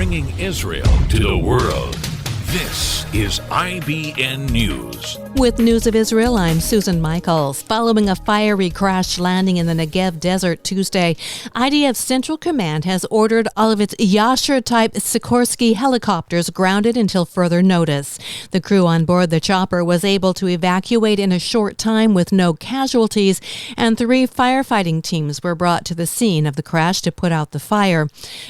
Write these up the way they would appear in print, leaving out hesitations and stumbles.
bringing Israel to the world. This is IBN News. With News of Israel, I'm Susan Michaels. Following a fiery crash landing in the Negev Desert Tuesday, IDF Central Command has ordered all of its Yasher-type Sikorsky helicopters grounded until further notice. The crew on board the chopper was able to evacuate in a short time with no casualties, and 3 firefighting teams were brought to the scene of the crash to put out the fire.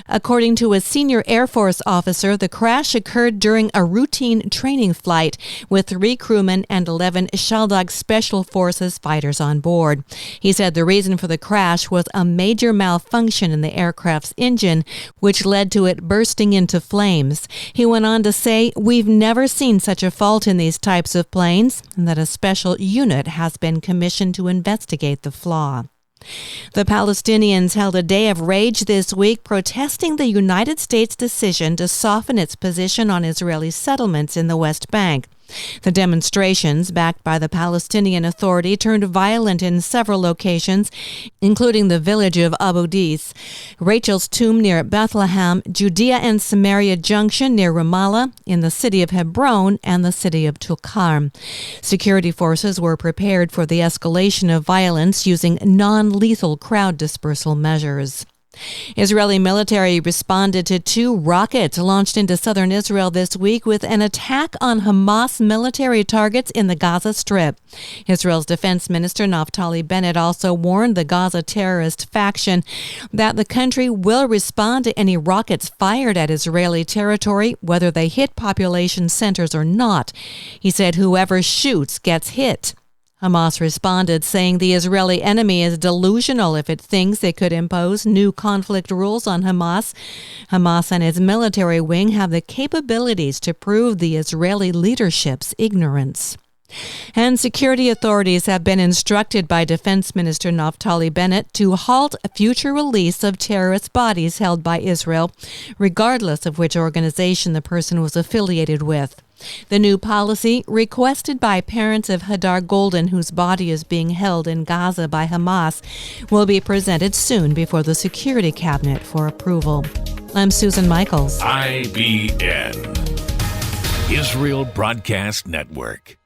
According to a senior Air Force officer, the crash occurred during a routine training flight with 3 crewmen and 11 Shaldag Special Forces fighters on board. He said the reason for the crash was a major malfunction in the aircraft's engine, which led to it bursting into flames. He went on to say, "We've never seen such a fault in these types of planes, and that a special unit has been commissioned to investigate the flaw." The Palestinians held a day of rage this week, protesting the United States' decision to soften its position on Israeli settlements in the West Bank. The demonstrations, backed by the Palestinian Authority, turned violent in several locations, including the village of Abu Dis, Rachel's Tomb near Bethlehem, Judea and Samaria Junction near Ramallah, in the city of Hebron, and the city of Tulkarm. Security forces were prepared for the escalation of violence using non-lethal crowd dispersal measures. Israeli military responded to 2 rockets launched into southern Israel this week with an attack on Hamas military targets in the Gaza Strip. Israel's defense minister Naftali Bennett also warned the Gaza terrorist faction that the country will respond to any rockets fired at Israeli territory, whether they hit population centers or not. He said whoever shoots gets hit. Hamas responded, saying the Israeli enemy is delusional if it thinks it could impose new conflict rules on Hamas. Hamas and its military wing have the capabilities to prove the Israeli leadership's ignorance. And security authorities have been instructed by Defense Minister Naftali Bennett to halt future release of terrorist bodies held by Israel, regardless of which organization the person was affiliated with. The new policy, requested by parents of Hadar Golden, whose body is being held in Gaza by Hamas, will be presented soon before the Security Cabinet for approval. I'm Susan Michaels. IBN, Israel Broadcast Network.